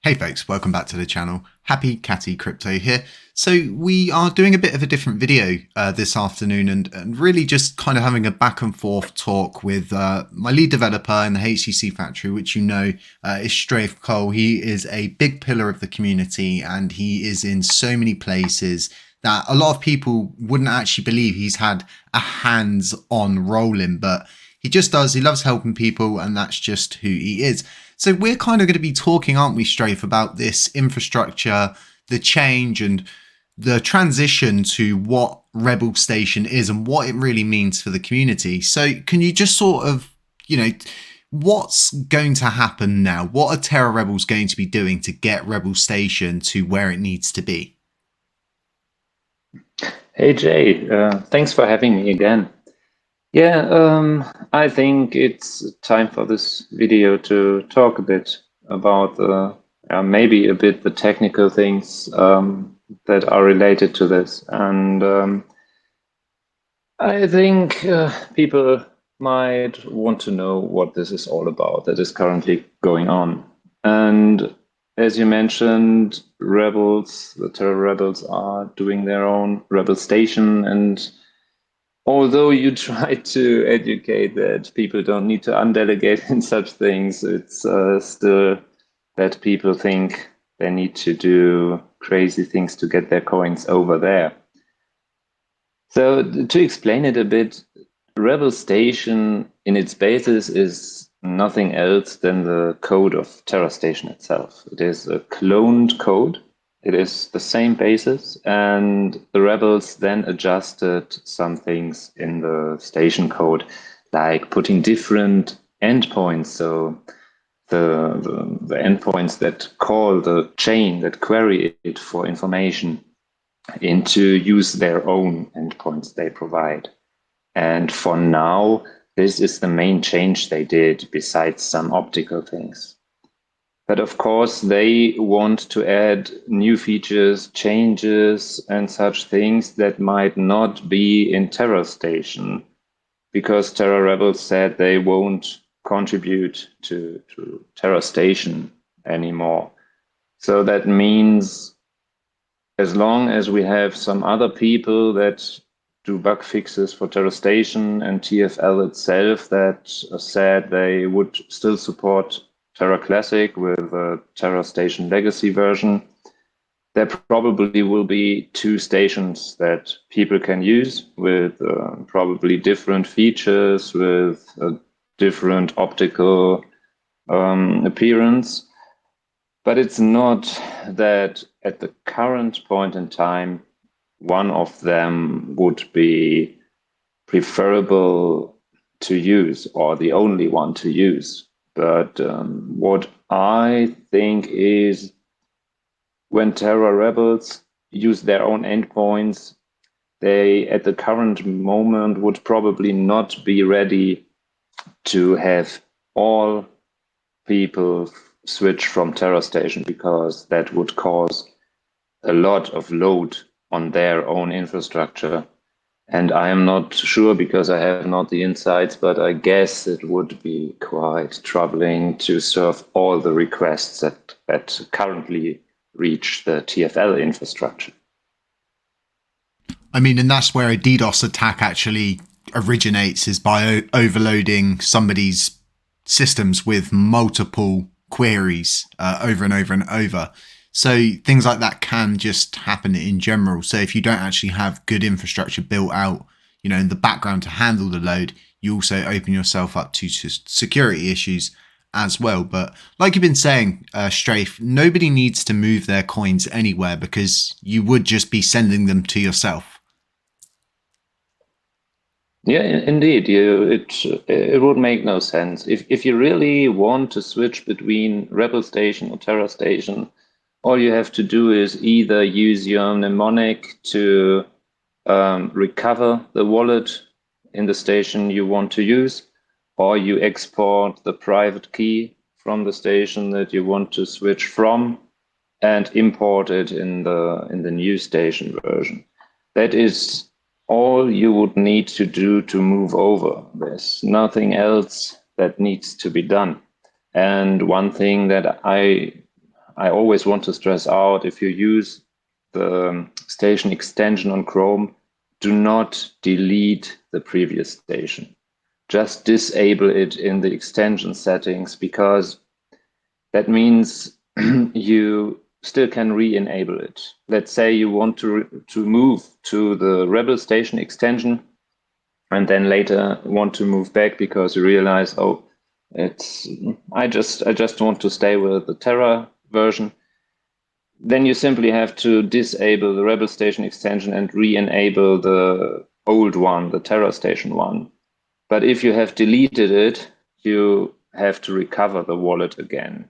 Hey folks, welcome back to the channel. Happy Catty Crypto here. So we are doing a bit of a different video this afternoon and really just kind of having a back and forth talk with my lead developer in the HCC factory, which you know is Strathcole. He is a big pillar of the community and he is in so many places that a lot of people wouldn't actually believe he's had a hands-on role in, but he just does. He loves helping people and that's just who he is. So we're kind of going to be talking, aren't we, Strafe, about this infrastructure, the change and the transition to what Rebel Station is and what it really means for the community. So can you just sort of, what's going to happen now? What are Terra Rebels going to be doing to get Rebel Station to where it needs to be? Hey Jay, thanks for having me again. Yeah, I think it's time for this video to talk a bit about maybe a bit the technical things that are related to this. And I think people might want to know what this is all about that is currently going on. And as you mentioned, rebels, the Terra rebels are doing their own rebel station, and although you try to educate that people don't need to undelegate in such things, it's still that people think they need to do crazy things to get their coins over there. So to explain it a bit, Rebel Station in its basis is nothing else than the code of Terra Station itself. It is a cloned code. It is the same basis, and the rebels then adjusted some things in the station code, like putting different endpoints. So the endpoints that call the chain, that query it for information, into use their own endpoints they provide. And for now, this is the main change they did, besides some optical things. But of course, they want to add new features, changes, and such things that might not be in Terra Station, because Terra Rebels said they won't contribute to Terra Station anymore. So that means as long as we have some other people that do bug fixes for Terra Station and TFL itself that said they would still support Terra Classic with a Terra Station Legacy version, there probably will be two stations that people can use with probably different features, with a different optical appearance. But it's not that at the current point in time, one of them would be preferable to use or the only one to use. But what I think is when Terra Rebels use their own endpoints, they at the current moment would probably not be ready to have all people switch from Terra Station, because that would cause a lot of load on their own infrastructure. And I am not sure because I have not the insights, but I guess it would be quite troubling to serve all the requests that currently reach the TFL infrastructure. I mean, and that's where a DDoS attack actually originates, is by overloading somebody's systems with multiple queries over and over and over. So things like that can just happen in general. So if you don't actually have good infrastructure built out, in the background to handle the load, you also open yourself up to security issues as well. But like you've been saying, Strafe, nobody needs to move their coins anywhere because you would just be sending them to yourself. Yeah, indeed. It would make no sense. If you really want to switch between Rebel Station or Terra Station, all you have to do is either use your mnemonic to recover the wallet in the station you want to use, or you export the private key from the station that you want to switch from and import it in the new station version. That is all you would need to do to move over. There's nothing else that needs to be done. And one thing that I always want to stress out, if you use the station extension on Chrome, do not delete the previous station. Just disable it in the extension settings, because that means you still can re-enable it. Let's say you want to move to the Rebel station extension, and then later want to move back because you realize, oh, I just want to stay with the Terra version. Then you simply have to disable the Rebel station extension and re-enable the old one, the Terra station one. But if you have deleted it, you have to recover the wallet again,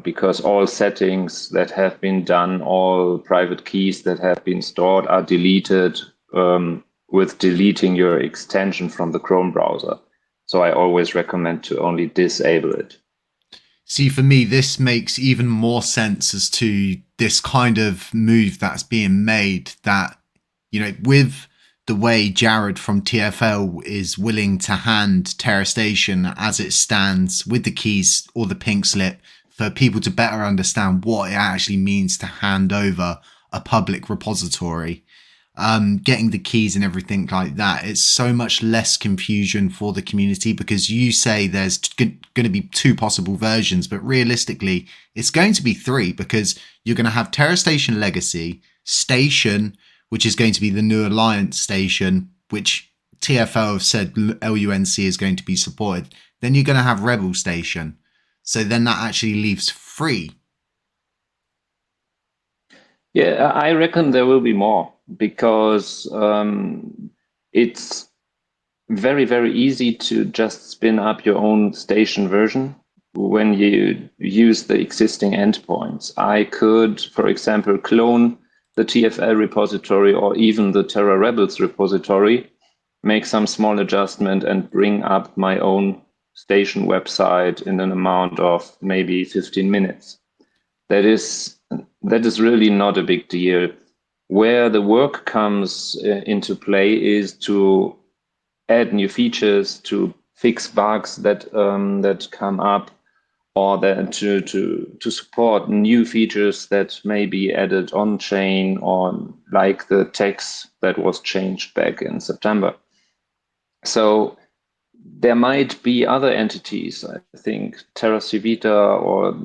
because all settings that have been done, all private keys that have been stored are deleted with deleting your extension from the Chrome browser. So I always recommend to only disable it. See, for me, this makes even more sense as to this kind of move that's being made, that, you know, with the way Jared from TFL is willing to hand Terra Station as it stands with the keys or the pink slip for people to better understand what it actually means to hand over a public repository. Getting the keys and everything like that, it's so much less confusion for the community, because you say there's going to be 2 possible versions, but realistically it's going to be 3, because you're going to have Terra Station Legacy Station, which is going to be the new Alliance station, which TFL have said LUNC is going to be supported. Then you're going to have Rebel Station, so then that actually leaves 3. Yeah, I reckon there will be more, because it's very, very easy to just spin up your own station version when you use the existing endpoints. I could, for example, clone the TFL repository or even the Terra Rebels repository, make some small adjustment and bring up my own station website in an amount of maybe 15 minutes. That is really not a big deal. Where the work comes into play is to add new features, to fix bugs that come up, or then to support new features that may be added on chain, or like the text that was changed back in September. So there might be other entities, I think Terra Civita, or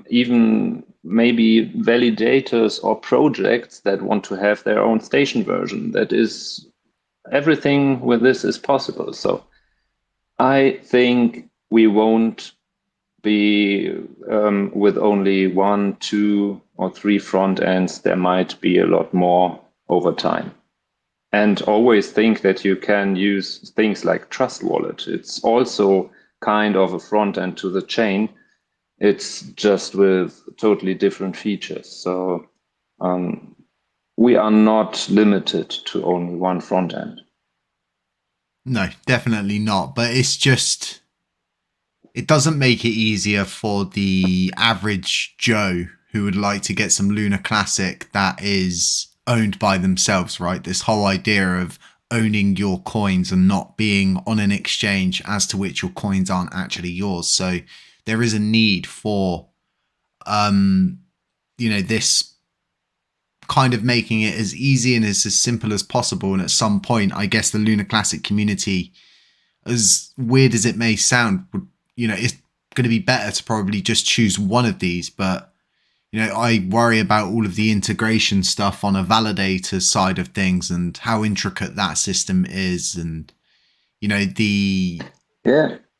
even maybe validators or projects that want to have their own station version. That is, everything with this is possible. So I think we won't be with only 1, 2, or 3 front ends. There might be a lot more over time. And always think that you can use things like Trust Wallet. It's also kind of a front end to the chain. It's just with totally different features. So we are not limited to only one front end. No, definitely not. But it's just, it doesn't make it easier for the average Joe who would like to get some Lunar Classic that is owned by themselves, right? This whole idea of owning your coins and not being on an exchange as to which your coins aren't actually yours. So there is a need for, this kind of making it as easy and as simple as possible. And at some point, I guess the Lunar Classic community, as weird as it may sound, would, it's going to be better to probably just choose one of these. But I worry about all of the integration stuff on a validator side of things and how intricate that system is, and the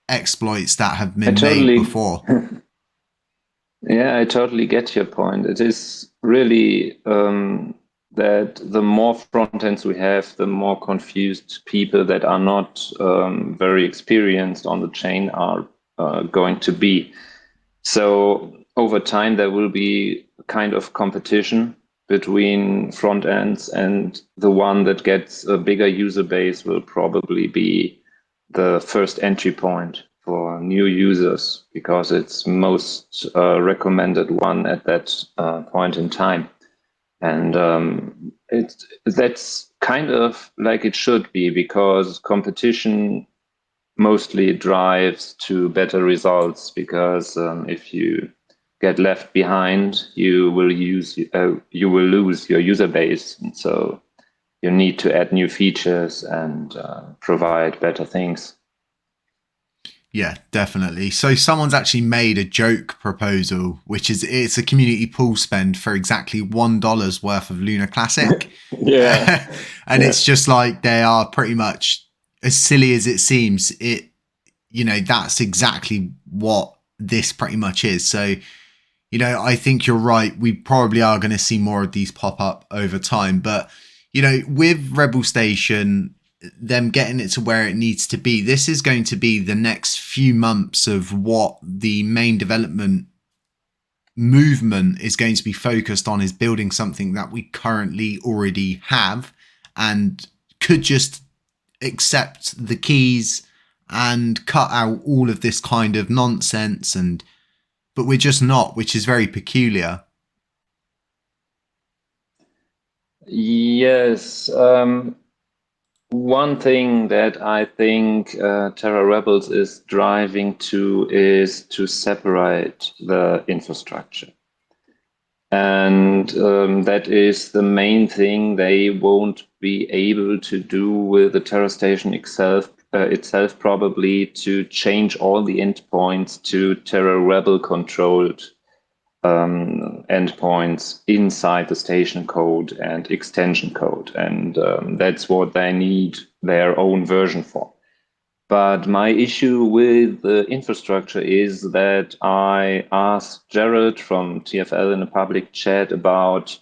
exploits that have been made before. Yeah, I totally get your point. It is really that the more front ends we have, the more confused people that are not very experienced on the chain are going to be. So over time, there will be a kind of competition between front ends, and the one that gets a bigger user base will probably be the first entry point for new users, because it's most recommended one at that point in time. And that's kind of like it should be, because competition mostly drives to better results. Because if you get left behind, you will lose your user base, and so you need to add new features and provide better things. Yeah, definitely. So someone's actually made a joke proposal, which is it's a community pool spend for exactly $1 worth of Lunar Classic. Yeah. And it's just like they are pretty much as silly as it seems. That's exactly what this pretty much is. So, I think you're right. We probably are going to see more of these pop up over time. But, with Rebel Station, them getting it to where it needs to be, this is going to be the next few months of what the main development movement is going to be focused on, is building something that we currently already have and could just accept the keys and cut out all of this kind of nonsense, but we're just not, which is very peculiar. Yes. One thing that I think Terra Rebels is driving to is to separate the infrastructure. And that is the main thing they won't be able to do with the Terra Station itself probably, to change all the endpoints to Terra Rebel controlled endpoints inside the station code and extension code. And that's what they need their own version for. But my issue with the infrastructure is that I asked Jared from TFL in a public chat about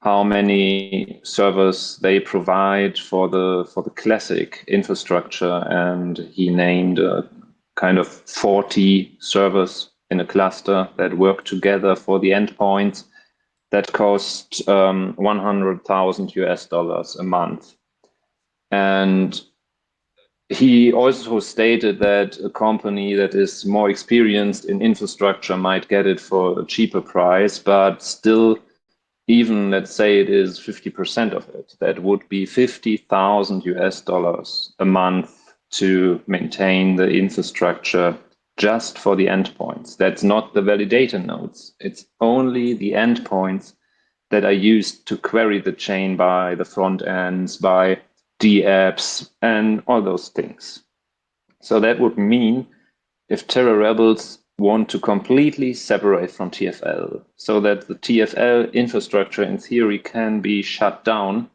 how many servers they provide for the classic infrastructure, and he named kind of 40 servers in a cluster that work together for the endpoints that cost 100,000 US dollars a month. And he also stated that a company that is more experienced in infrastructure might get it for a cheaper price, but still, even let's say it is 50% of it, that would be 50,000 US dollars a month to maintain the infrastructure just for the endpoints. That's not the validator nodes. It's only the endpoints that are used to query the chain by the front ends, by D-apps, and all those things. So that would mean if Terra Rebels want to completely separate from TFL, so that the TFL infrastructure in theory can be shut down,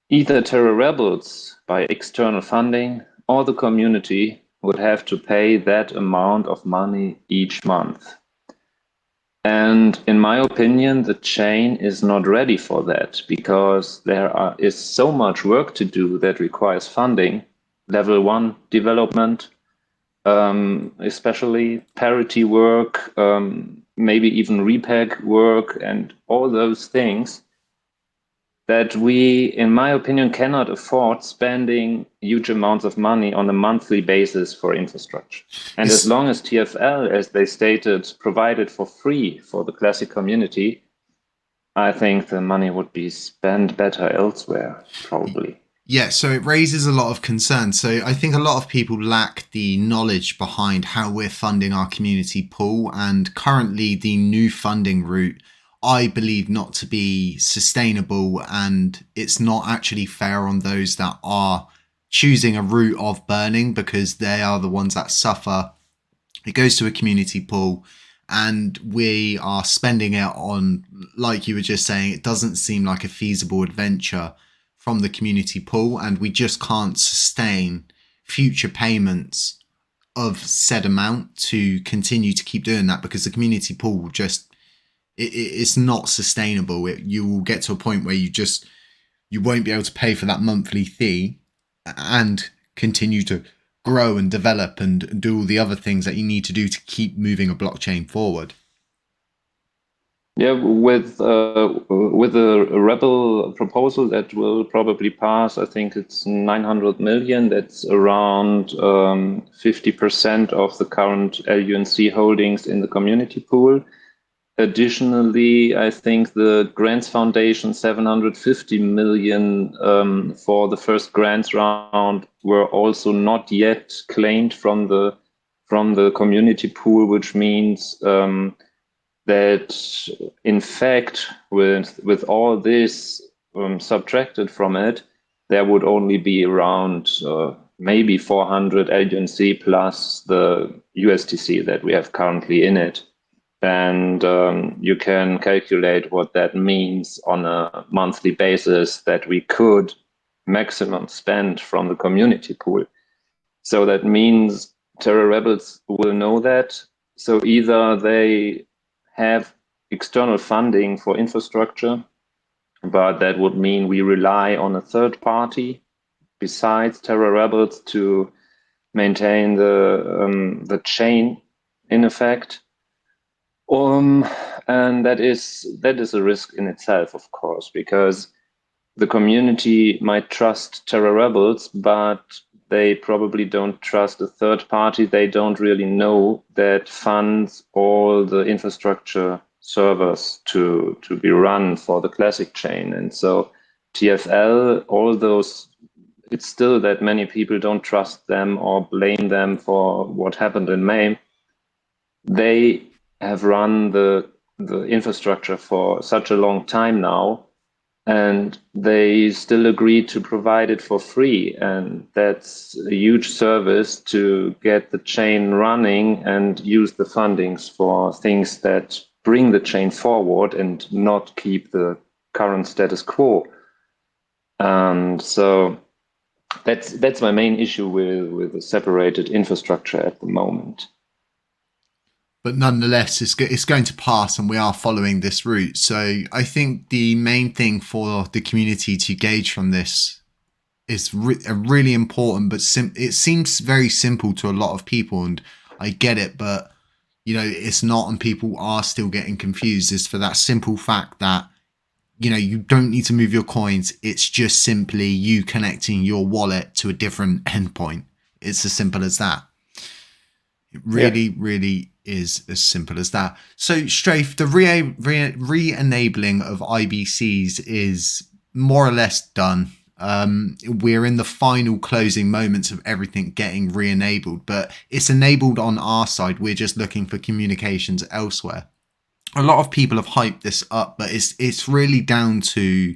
either Terra Rebels by external funding or the community would have to pay that amount of money each month. And in my opinion, the chain is not ready for that, because there is so much work to do that requires funding. Level 1 development, especially parity work, maybe even repeg work, and all those things that we, in my opinion, cannot afford spending huge amounts of money on a monthly basis for infrastructure. And as long as TFL, as they stated, provided for free for the classic community, I think the money would be spent better elsewhere, probably. Yeah, so it raises a lot of concern. So I think a lot of people lack the knowledge behind how we're funding our community pool, and currently the new funding route, I believe not to be sustainable, and it's not actually fair on those that are choosing a route of burning, because they are the ones that suffer. It goes to a community pool and we are spending it on, like you were just saying, it doesn't seem like a feasible adventure from the community pool, and we just can't sustain future payments of said amount to continue to keep doing that, because the community pool will just, it's not sustainable. You will get to a point where you won't be able to pay for that monthly fee and continue to grow and develop and do all the other things that you need to do to keep moving a blockchain forward. Yeah, with a Rebel proposal that will probably pass, I think it's 900 million. That's around 50% of the current LUNC holdings in the community pool. Additionally, I think the Grants Foundation 750 million for the first grants round were also not yet claimed from the community pool, which means that in fact, with all this subtracted from it, there would only be around maybe 400 LUNC plus the USTC that we have currently in it. And you can calculate what that means on a monthly basis that we could maximum spend from the community pool. So that means Terra rebels will know that. So either they have external funding for infrastructure, but that would mean we rely on a third party besides Terra rebels to maintain the chain in effect. And that is a risk in itself, of course, because the community might trust Terra rebels, but they probably don't trust a third party. They don't really know that funds all the infrastructure servers to be run for the classic chain. And so TFL, all those, it's still that many people don't trust them or blame them for what happened in May. They have run the infrastructure for such a long time now, and they still agree to provide it for free. And that's a huge service to get the chain running and use the fundings for things that bring the chain forward and not keep the current status quo. And so that's my main issue with the separated infrastructure at the moment. But nonetheless, it's going to pass, and we are following this route. So I think the main thing for the community to gauge from this is really important, but it seems very simple to a lot of people, and I get it, but it's not, and people are still getting confused, is for that simple fact that you don't need to move your coins. It's just simply you connecting your wallet to a different endpoint. It's as simple as that. It really is as simple as that. So, Strafe, the re-enabling of IBCs is more or less done. We're in the final closing moments of everything getting re-enabled, but it's enabled on our side. We're just looking for communications elsewhere. A lot of people have hyped this up, but it's really down to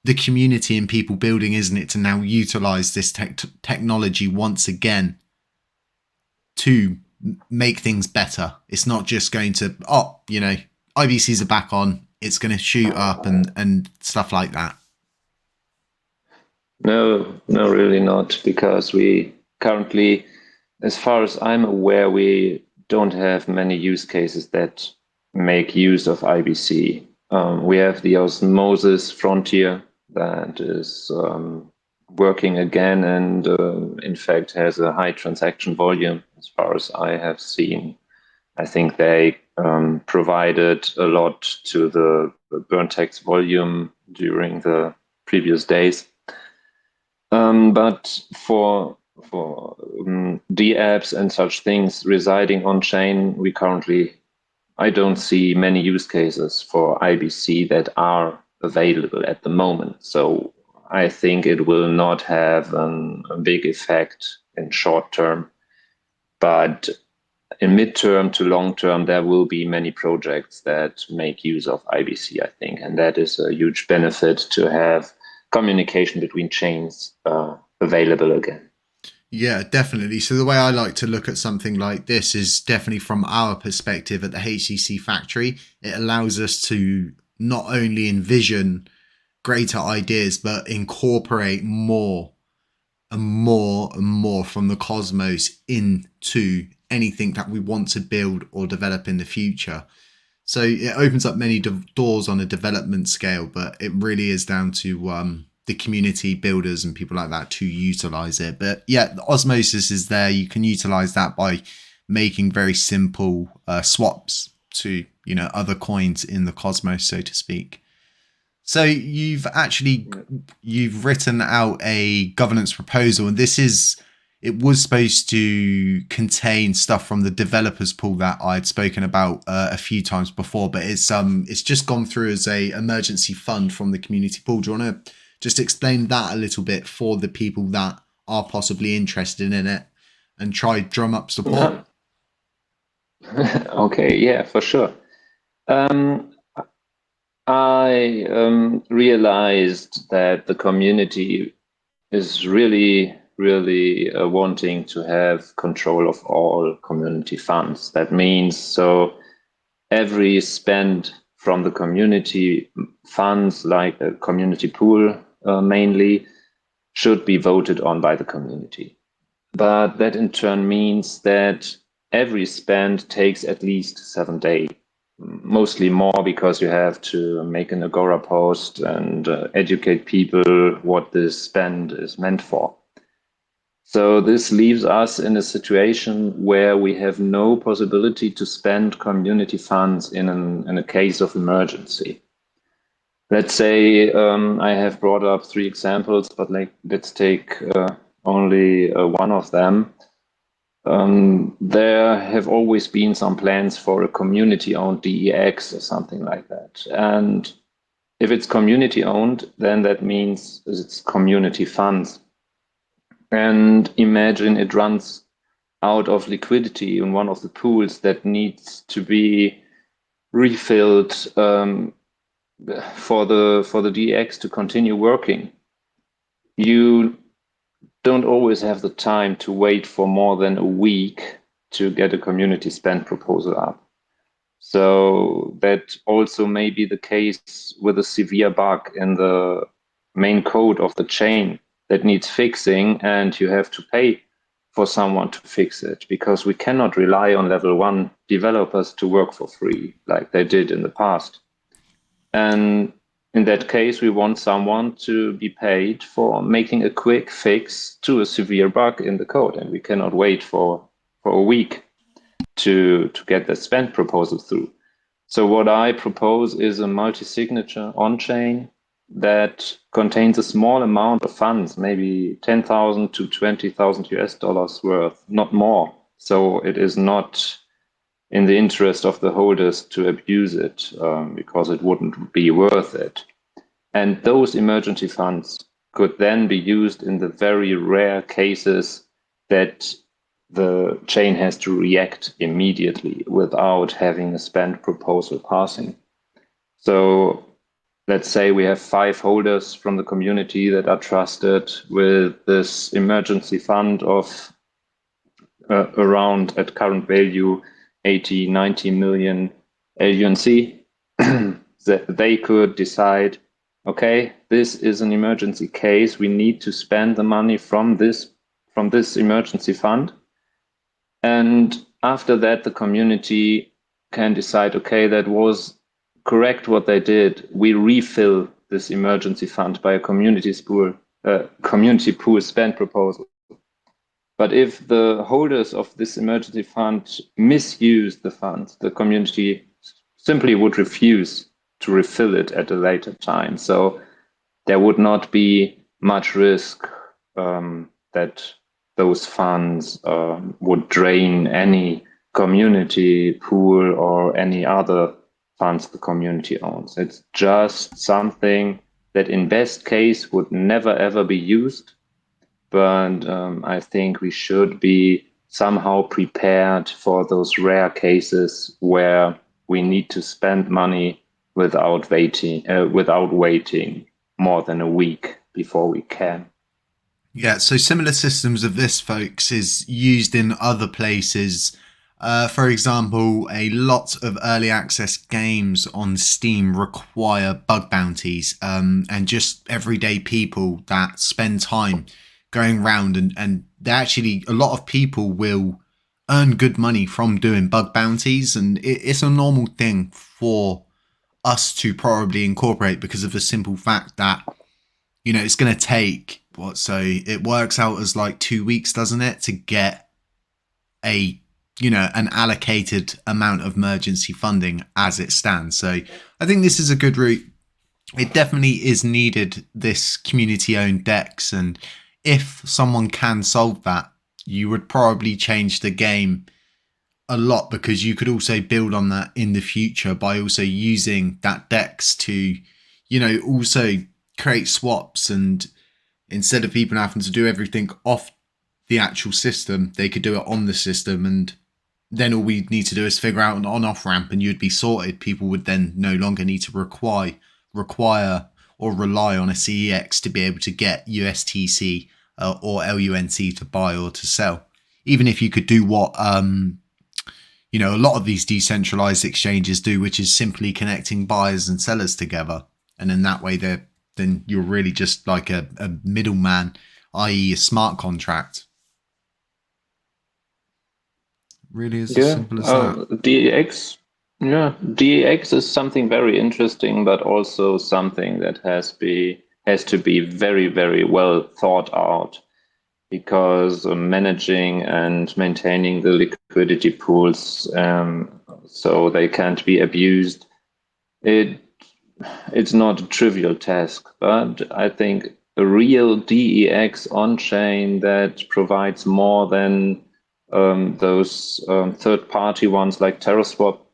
the community and people building, isn't it, to now utilize this technology once again to make things better. It's not just going to, IBCs are back on, it's going to shoot up and stuff like that. No, really not, because we currently, as far as I'm aware, we don't have many use cases that make use of IBC. We have the osmosis frontier that is working again, and in fact has a high transaction volume as far as I have seen. I think they provided a lot to the burn text volume during the previous days. But for DApps and such things residing on chain, I don't see many use cases for IBC that are available at the moment. So I think it will not have a big effect in short term, but in midterm to long term, there will be many projects that make use of IBC, I think, and that is a huge benefit to have communication between chains available again. Yeah, definitely. So the way I like to look at something like this is definitely from our perspective at the HCC factory. It allows us to not only envision greater ideas, but incorporate more and more and more from the cosmos into anything that we want to build or develop in the future. So it opens up many doors on a development scale, but it really is down to the community builders and people like that to utilize it. But yeah, the osmosis is there. You can utilize that by making very simple swaps to other coins in the cosmos, so to speak. So you've written out a governance proposal, and it was supposed to contain stuff from the developers pool that I'd spoken about a few times before, but it's just gone through as a emergency fund from the community pool. Do you want to just explain that a little bit for the people that are possibly interested in it and try drum up support? Okay, yeah, for sure. Um, I realized that the community is really wanting to have control of all community funds. That means so every spend from the community funds, like a community pool mainly, should be voted on by the community. But that in turn means that every spend takes at least 7 days, mostly more because you have to make an Agora post and educate people what this spend is meant for. So this leaves us in a situation where we have no possibility to spend community funds in a case of emergency. Let's say I have brought up 3 examples, but let's take only one of them. There have always been some plans for a community-owned DEX or something like that. And if it's community-owned, then that means it's community funds. And imagine it runs out of liquidity in one of the pools that needs to be refilled for the DX to continue working. You don't always have the time to wait for more than a week to get a community spend proposal up. So that also may be the case with a severe bug in the main code of the chain that needs fixing, and you have to pay for someone to fix it, because we cannot rely on level 1 developers to work for free like they did in the past. And in that case, we want someone to be paid for making a quick fix to a severe bug in the code, and we cannot wait for a week to get the spend proposal through. So what I propose is a multi-signature on-chain that contains a small amount of funds, maybe 10,000 to 20,000 US dollars worth, not more. So it is not in the interest of the holders to abuse it, because it wouldn't be worth it. And those emergency funds could then be used in the very rare cases that the chain has to react immediately without having a spend proposal passing. So let's say we have 5 holders from the community that are trusted with this emergency fund of around, at current value, 80, 90 million LUNC. That they could decide, okay, this is an emergency case. We need to spend the money from this emergency fund. And after that, the community can decide, okay, that was correct what they did. We refill this emergency fund by a community pool spend proposal. But if the holders of this emergency fund misuse the fund, the community simply would refuse to refill it at a later time. So there would not be much risk that those funds would drain any community pool or any other funds the community owns. It's just something that in best case would never ever be used. But I think we should be somehow prepared for those rare cases where we need to spend money without waiting more than a week before we can. Yeah, so similar systems of this, folks, is used in other places. For example, a lot of early access games on Steam require bug bounties, and just everyday people that spend time going around, and they actually, a lot of people will earn good money from doing bug bounties, and it's a normal thing for us to probably incorporate because of the simple fact that, you know, it's going to take what, so it works out as like 2 weeks, doesn't it, to get a, you know, an allocated amount of emergency funding as it stands. So I think this is a good route. It definitely is needed, this community owned DEX, and if someone can solve that, you would probably change the game a lot, because you could also build on that in the future by also using that DEX to, you know, also create swaps, and instead of people having to do everything off the actual system, they could do it on the system, and then all we need to do is figure out an on-off ramp, and you'd be sorted. People would then no longer need to require or rely on a CEX to be able to get USTC or LUNC to buy or to sell. Even if you could do what a lot of these decentralized exchanges do, which is simply connecting buyers and sellers together, and in that way, then you're really just like a middleman, i.e., a smart contract. Really is as simple as that. DEX. Yeah, DEX is something very interesting, but also something that has to be very, very well thought out, because managing and maintaining the liquidity pools so they can't be abused, it's not a trivial task. But I think a real DEX on-chain that provides more than those third-party ones like Terra,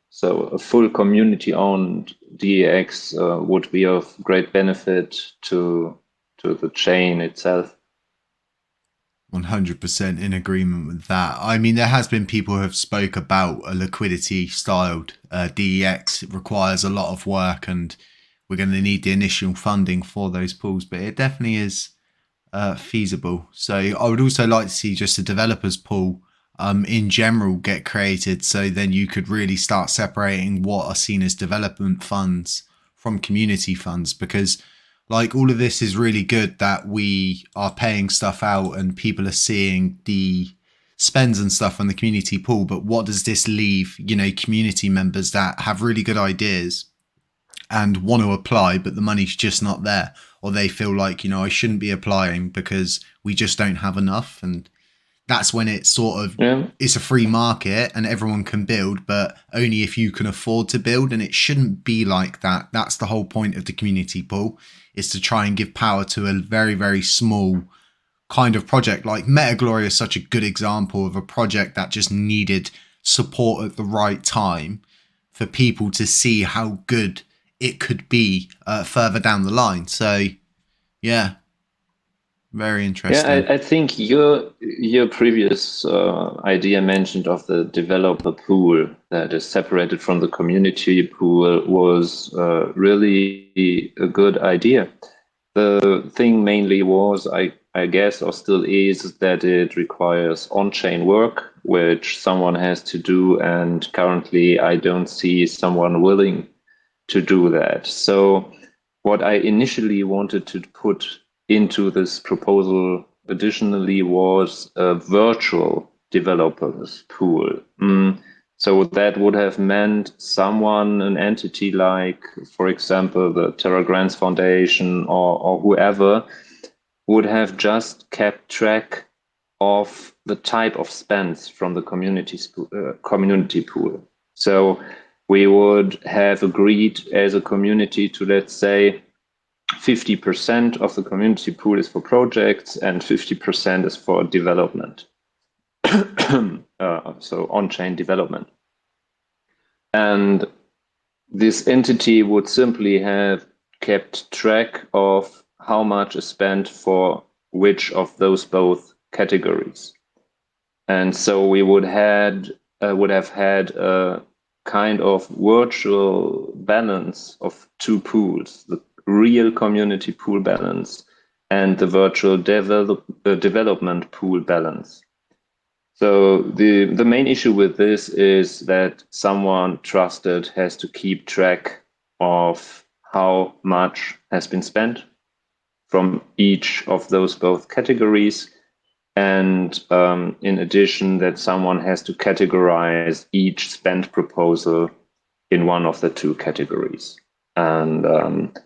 so a full community-owned DEX would be of great benefit to the chain itself. 100% in agreement with that. I mean, there has been people who have spoke about a liquidity styled DEX. It requires a lot of work, and we're going to need the initial funding for those pools, but it definitely is feasible. So I would also like to see just a developers pool in general get created, so then you could really start separating what are seen as development funds from community funds, because like all of this is really good that we are paying stuff out and people are seeing the spends and stuff on the community pool, but what does this leave community members that have really good ideas and want to apply, but the money's just not there, or they feel like I shouldn't be applying because we just don't have enough. And that's when it's sort of it's a free market and everyone can build, but only if you can afford to build. And it shouldn't be like that. That's the whole point of the community pool, is to try and give power to a very, very small kind of project. Like Metagloria is such a good example of a project that just needed support at the right time for people to see how good it could be further down the line. So yeah, very interesting. Yeah, I think your previous idea mentioned of the developer pool that is separated from the community pool was really a good idea. The thing mainly was, I guess, or still is, that it requires on-chain work, which someone has to do, and currently I don't see someone willing to do that. So what I initially wanted to put into this proposal additionally was a virtual developers pool. So that would have meant someone, an entity like, for example, the Terra Grants Foundation or whoever, would have just kept track of the type of spends from the community pool. So we would have agreed as a community to, let's say, 50% of the community pool is for projects and 50% is for development. So on-chain development. And this entity would simply have kept track of how much is spent for which of those both categories. And so we would have had a kind of virtual balance of two pools, the real community pool balance and the virtual development pool balance. So the main issue with this is that someone trusted has to keep track of how much has been spent from each of those both categories. And in addition, that someone has to categorize each spend proposal in one of the two categories. And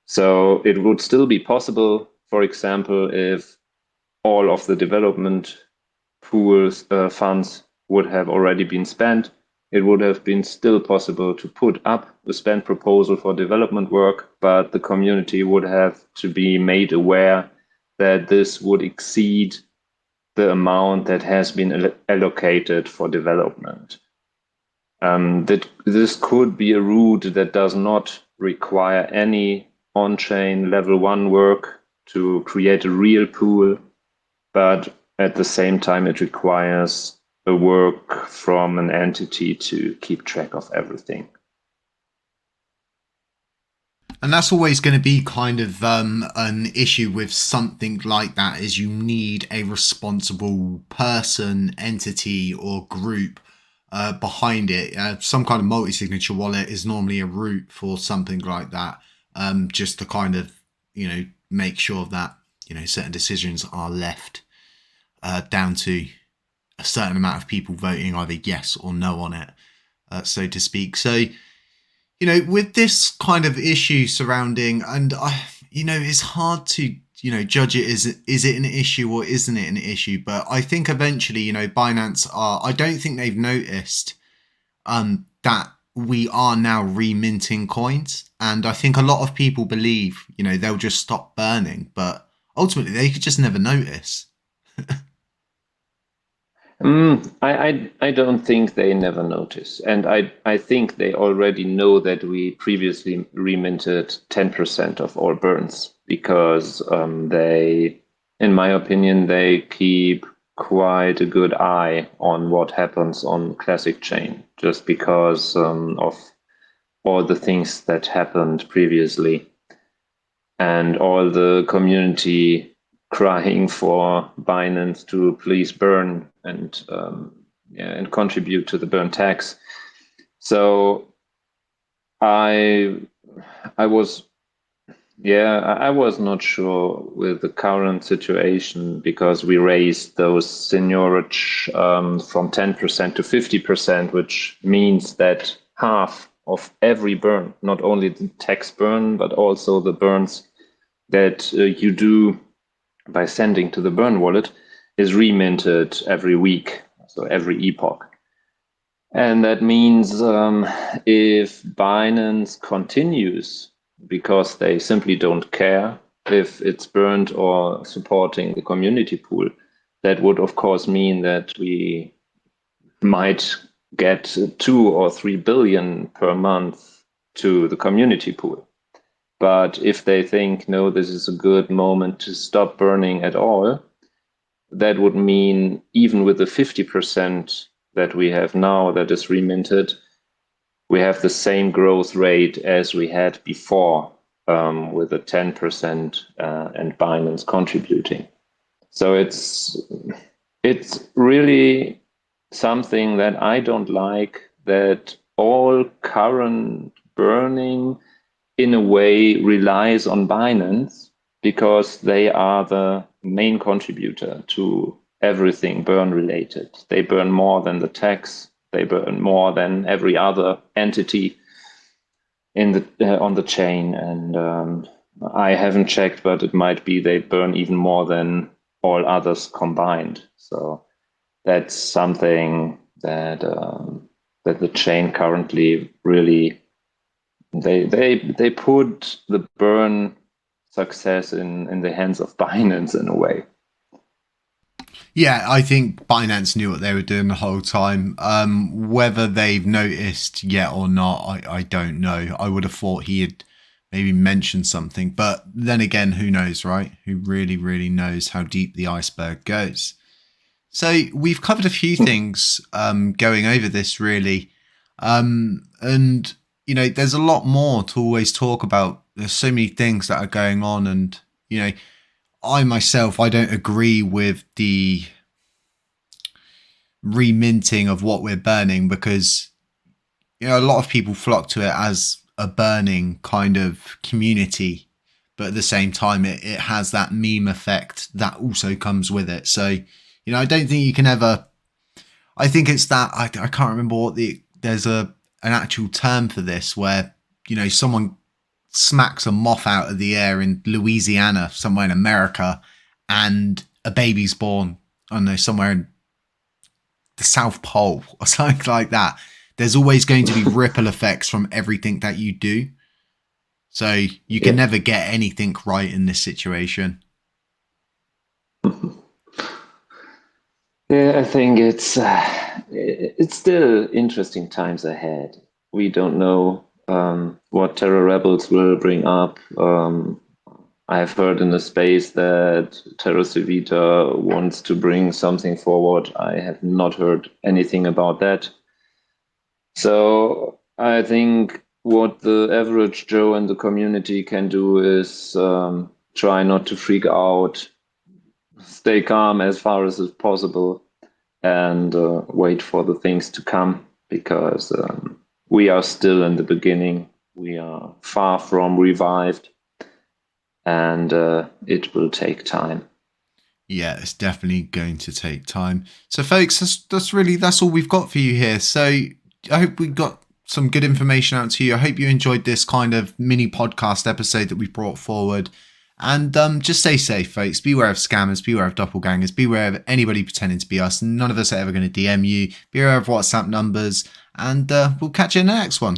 so it would still be possible, for example, if all of the development pools funds would have already been spent, it would have been still possible to put up the spend proposal for development work, but the community would have to be made aware that this would exceed the amount that has been allocated for development. That this could be a route that does not require any on-chain level 1 work to create a real pool, but at the same time it requires a work from an entity to keep track of everything. And that's always going to be kind of an issue with something like that, is you need a responsible person, entity, or group behind it. Some kind of multi-signature wallet is normally a root for something like that, just to kind of, make sure that, certain decisions are left down to a certain amount of people voting either yes or no on it, so to speak. So, with this kind of issue surrounding, and it's hard to, judge it as, is it an issue or isn't it an issue? But I think eventually, Binance I don't think they've noticed that we are now reminting coins. And I think a lot of people believe, they'll just stop burning, but ultimately they could just never notice. I don't think they never notice. And I think they already know that we previously reminted 10% of all burns because they, in my opinion, they keep quite a good eye on what happens on Classic Chain just because of all the things that happened previously and all the community crying for Binance to please burn and contribute to the burn tax. So I was not sure with the current situation because we raised those seigniorage from 10% to 50%, which means that half of every burn, not only the tax burn, but also the burns that you do by sending to the burn wallet, is reminted every week, so every epoch. And that means if Binance continues, because they simply don't care if it's burned or supporting the community pool, that would of course mean that we might get 2 or 3 billion per month to the community pool. But if they think, no, this is a good moment to stop burning at all, that would mean even with the 50% that we have now that is reminted, we have the same growth rate as we had before with the 10% and Binance contributing. So it's really something that I don't like, that all current burning in a way relies on Binance because they are the main contributor to everything burn related. They burn more than the tax. They burn more than every other entity in the on the chain. And I haven't checked, but it might be they burn even more than all others combined. So that's something that that the chain currently really they put the burn success in the hands of Binance in a way. Yeah, I think Binance knew what they were doing the whole time. Whether they've noticed yet or not, I don't know. I would have thought he had maybe mentioned something. But then again, who knows, right? Who really, really knows how deep the iceberg goes? So we've covered a few things going over this, really. And, there's a lot more to always talk about. There's so many things that are going on. And, I myself, I don't agree with the reminting of what we're burning because, a lot of people flock to it as a burning kind of community. But at the same time, it has that meme effect that also comes with it. So, I don't think you can ever. I think it's that I can't remember what there's an actual term for this where someone smacks a moth out of the air in Louisiana, somewhere in America, and a baby's born. I don't know, somewhere in the South Pole or something like that. There's always going to be ripple effects from everything that you do. So you can never get anything right in this situation. Yeah, I think it's still interesting times ahead. We don't know what Terra Rebels will bring up. I've heard in the space that Terra wants to bring something forward. I have not heard anything about that. So I think what the average Joe in the community can do is try not to freak out, stay calm as far as is possible, and wait for the things to come, because we are still in the beginning. We are far from revived, and it will take time. Yeah, it's definitely going to take time. So, folks, that's all we've got for you here. So, I hope we got some good information out to you. I hope you enjoyed this kind of mini podcast episode that we brought forward. And just stay safe, folks. Beware of scammers, beware of doppelgangers, beware of anybody pretending to be us. None of us are ever going to DM you. Beware of WhatsApp numbers. And we'll catch you in the next one.